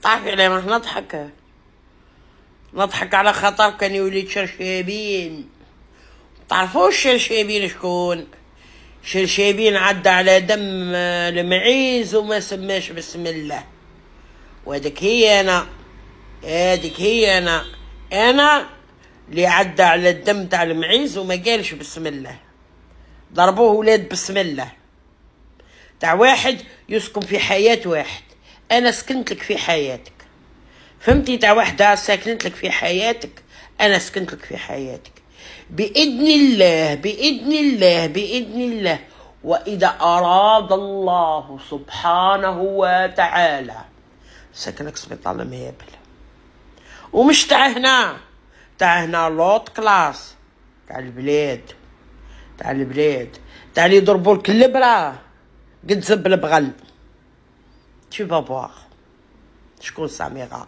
تعرفي على ما نضحك على خاطر كان يوليد شرشابين. تعرفوش شرشابين شكون؟ شرشابين عدى على دم المعيز وما سماش بسم الله، وهذيك هي انا اللي عدى على الدم تاع المعيز وما قالش بسم الله، ضربوه ولاد بسم الله تاع واحد يسكن في حياة واحد. انا سكنت لك في حياتك، فهمتي؟ تاع واحدة ساكنت لك في حياتك، انا سكنت لك في حياتك بإذن الله بإذن الله بإذن الله. وإذا أراد الله سبحانه وتعالى سكنك سبيطار المهابل، ومش تاع هنا لوط كلاس تاع البلاد تاع اللي يضربوا لك اللبرة قد زب البغل. tu vas voir شكون سميرة.